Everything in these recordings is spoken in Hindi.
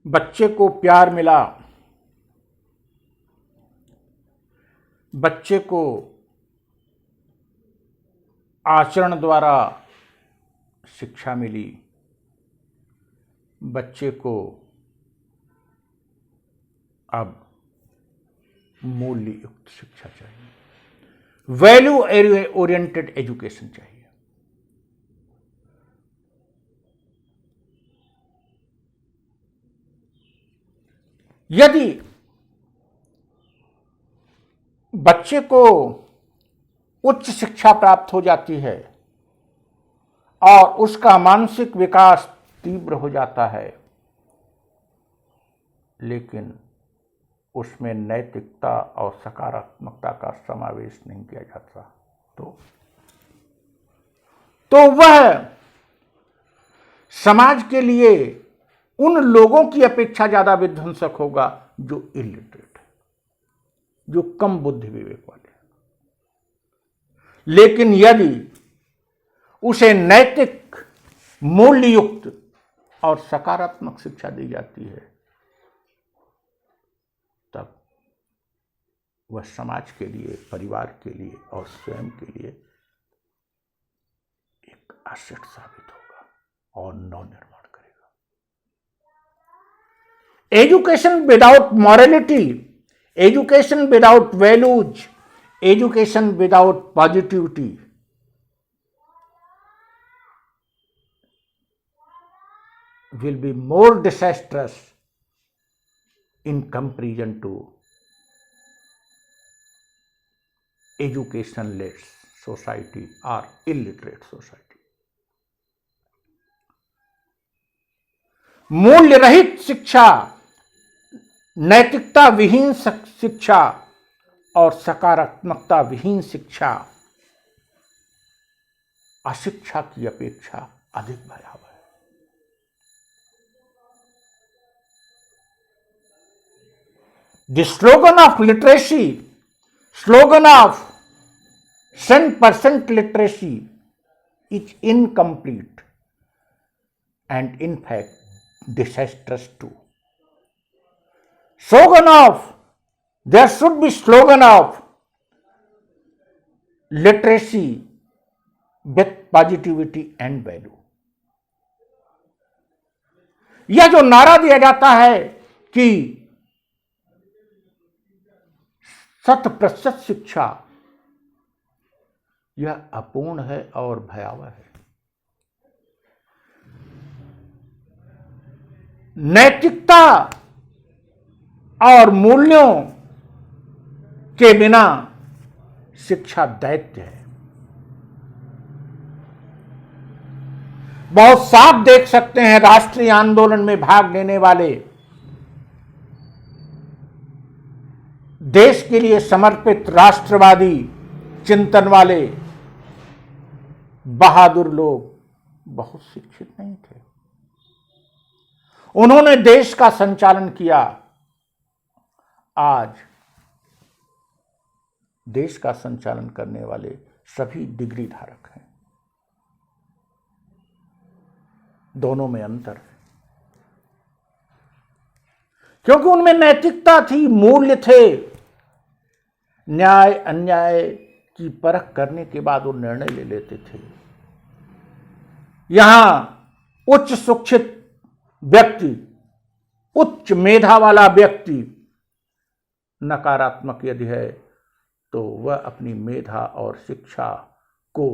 बच्चे को प्यार मिला, बच्चे को आचरण द्वारा शिक्षा मिली, बच्चे को अब मूल्य युक्त शिक्षा चाहिए, वैल्यू ओरिएंटेड एजुकेशन चाहिए। यदि बच्चे को उच्च शिक्षा प्राप्त हो जाती है और उसका मानसिक विकास तीव्र हो जाता है, लेकिन उसमें नैतिकता और सकारात्मकता का समावेश नहीं किया जाता, तो वह समाज के लिए उन लोगों की अपेक्षा ज्यादा विध्वंसक होगा जो इलिटरेट है, जो कम बुद्धि विवेक वाले हैं। लेकिन यदि उसे नैतिक, मूल्य युक्त और सकारात्मक शिक्षा दी जाती है, तब वह समाज के लिए, परिवार के लिए और स्वयं के लिए एक एसेट साबित होगा और नवनिर्माण करेगा। Education without morality, education without values, education without positivity will be more disastrous in comparison to education-less society or illiterate society. मूल्य रहित शिक्षा, नैतिकता विहीन शिक्षा और सकारात्मकता विहीन शिक्षा अशिक्षा की अपेक्षा अधिक भयावह है। The slogan of literacy, slogan of 100% literacy is incomplete and in fact disastrous too. There should be slogan of literacy with positivity and value. यह जो नारा दिया जाता है कि 100% शिक्षा, यह अपूर्ण है और भयावह है। नैतिकता और मूल्यों के बिना शिक्षा दैत्य है। बहुत साफ देख सकते हैं राष्ट्रीय आंदोलन में भाग लेने वाले, देश के लिए समर्पित राष्ट्रवादी चिंतन वाले बहादुर लोग बहुत शिक्षित नहीं थे। उन्होंने देश का संचालन किया। आज देश का संचालन करने वाले सभी डिग्री धारक हैं। दोनों में अंतर है, क्योंकि उनमें नैतिकता थी, मूल्य थे। न्याय अन्याय की परख करने के बाद वो निर्णय ले लेते थे। यहां उच्च शिक्षित व्यक्ति, उच्च मेधा वाला व्यक्ति नकारात्मक यदि है तो वह अपनी मेधा और शिक्षा को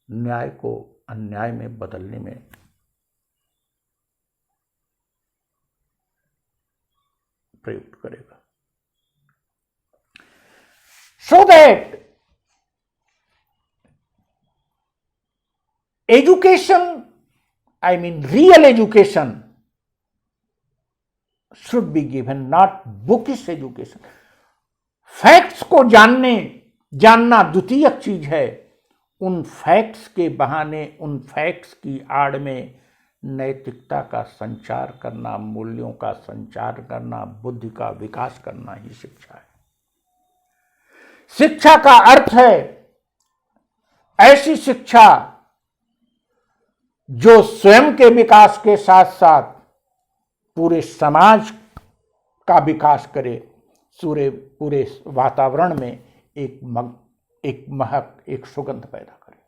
न्याय को अन्याय में बदलने में प्रयुक्त करेगा। So that education, I mean real education, should be given, not bookish education. Facts को जानना द्वितीयक चीज है। उन फैक्ट्स के बहाने, उन फैक्ट्स की आड़ में नैतिकता का संचार करना, मूल्यों का संचार करना, बुद्धि का विकास करना ही शिक्षा है। शिक्षा का अर्थ है ऐसी शिक्षा जो स्वयं के विकास के साथ साथ पूरे समाज का विकास करे, पूरे वातावरण में एक महक, एक सुगंध पैदा करे।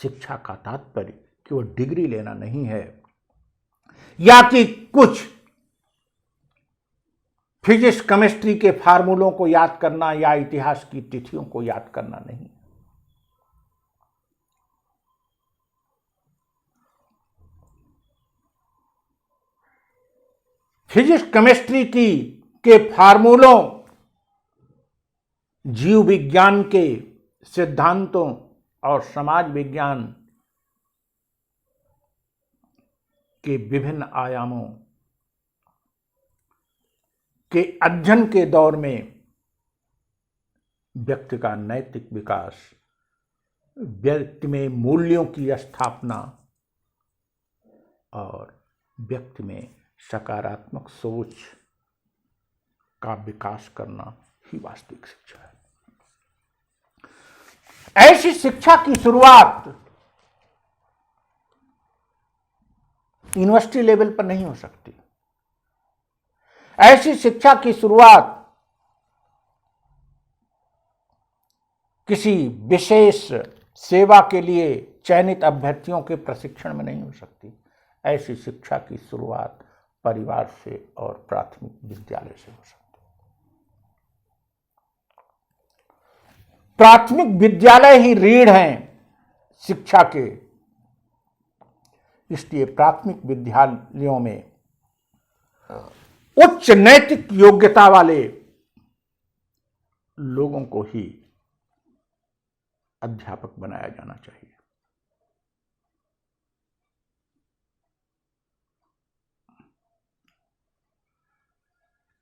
शिक्षा का तात्पर्य केवल डिग्री लेना नहीं है, या कि कुछ फिजिक्स केमिस्ट्री के फार्मूलों को याद करना या इतिहास की तिथियों को याद करना नहीं। फिजिक्स केमिस्ट्री के फार्मूलों, जीव विज्ञान के सिद्धांतों और समाज विज्ञान के विभिन्न आयामों के अध्ययन के दौर में व्यक्ति का नैतिक विकास, व्यक्ति में मूल्यों की स्थापना और व्यक्ति में सकारात्मक सोच का विकास करना ही वास्तविक शिक्षा है। ऐसी शिक्षा की शुरुआत यूनिवर्सिटी लेवल पर नहीं हो सकती। ऐसी शिक्षा की शुरुआत किसी विशेष सेवा के लिए चयनित अभ्यर्थियों के प्रशिक्षण में नहीं हो सकती। ऐसी शिक्षा की शुरुआत परिवार से और प्राथमिक विद्यालय से हो सकती है। प्राथमिक विद्यालय ही रीढ़ हैं शिक्षा के, इसलिए प्राथमिक विद्यालयों में उच्च नैतिक योग्यता वाले लोगों को ही अध्यापक बनाया जाना चाहिए।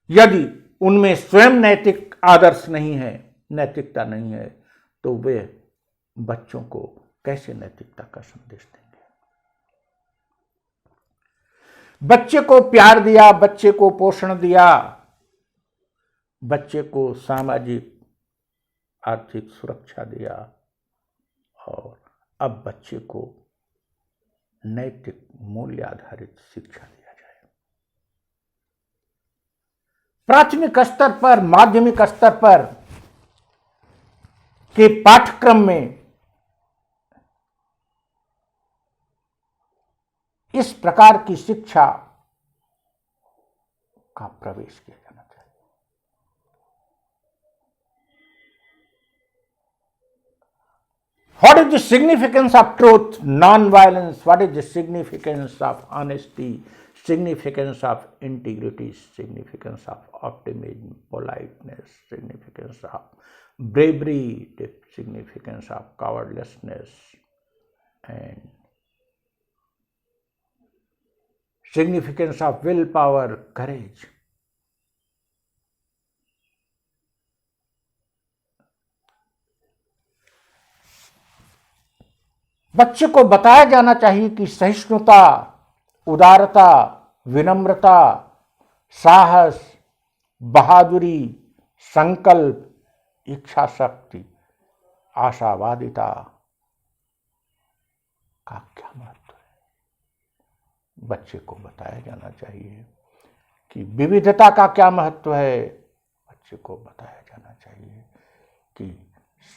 यदि उनमें स्वयं नैतिक आदर्श नहीं है, नैतिकता नहीं है, तो वे बच्चों को कैसे नैतिकता का संदेश देंगे? बच्चे को प्यार दिया, बच्चे को पोषण दिया, बच्चे को सामाजिक आर्थिक सुरक्षा दिया, और अब बच्चे को नैतिक मूल्य आधारित शिक्षा दिया जाए। प्राथमिक स्तर पर, माध्यमिक स्तर पर के पाठ्यक्रम में इस प्रकार की शिक्षा का प्रवेश किया जाना चाहिए। What is the significance of truth, non-violence? What is the significance of honesty, significance of integrity, significance of optimism, politeness, significance of bravery, the significance of cowardlessness, and significance of willpower, courage? बच्चे को बताया जाना चाहिए कि सहिष्णुता, उदारता, विनम्रता, साहस, बहादुरी, संकल्प, इच्छा शक्ति, आशावादिता का क्या महत्व है। बच्चे को बताया जाना चाहिए कि विविधता का क्या महत्व है। बच्चे को बताया जाना चाहिए कि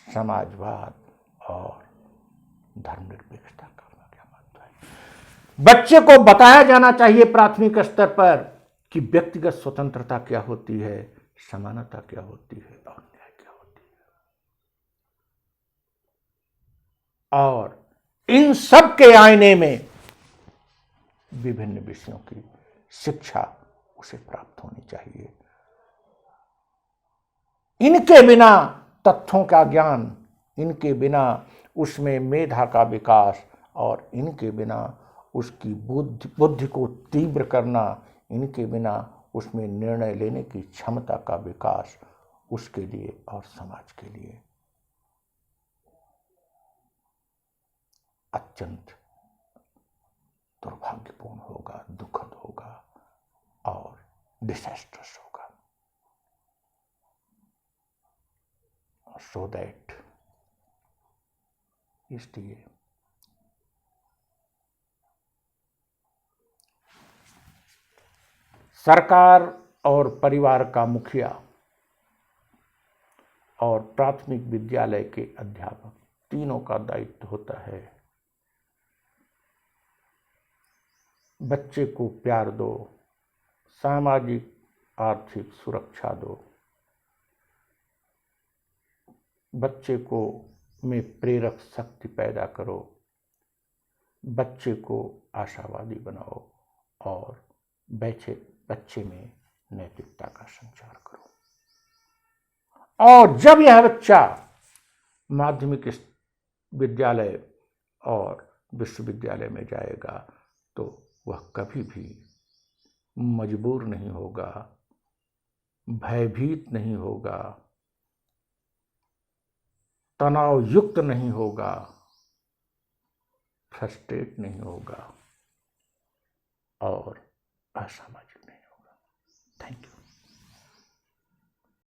समाजवाद और धर्मनिरपेक्षता का क्या महत्व है। बच्चे को बताया जाना चाहिए प्राथमिक स्तर पर कि व्यक्तिगत स्वतंत्रता क्या होती है, समानता क्या होती है और न्याय क्या होती है। और इन सब के आईने में विभिन्न विषयों की शिक्षा उसे प्राप्त होनी चाहिए। इनके बिना तथ्यों का ज्ञान, इनके बिना उसमें मेधा का विकास, और इनके बिना उसकी बुद्धि को तीव्र करना, इनके बिना उसमें निर्णय लेने की क्षमता का विकास उसके लिए और समाज के लिए अत्यंत दुर्भाग्यपूर्ण होगा, दुखद होगा और डिजास्टर्स होगा। सो दैट, इसलिए सरकार और परिवार का मुखिया और प्राथमिक विद्यालय के अध्यापक तीनों का दायित्व होता है बच्चे को प्यार दो, सामाजिक आर्थिक सुरक्षा दो, बच्चे को में प्रेरक शक्ति पैदा करो, बच्चे को आशावादी बनाओ और बच्चे में नैतिकता का संचार करो। और जब यह बच्चा माध्यमिक विद्यालय और विश्वविद्यालय में जाएगा तो वह कभी भी मजबूर नहीं होगा, भयभीत नहीं होगा, तनाव युक्त नहीं होगा, फ्रस्ट्रेट नहीं होगा और असामाजिक नहीं होगा। Thank you.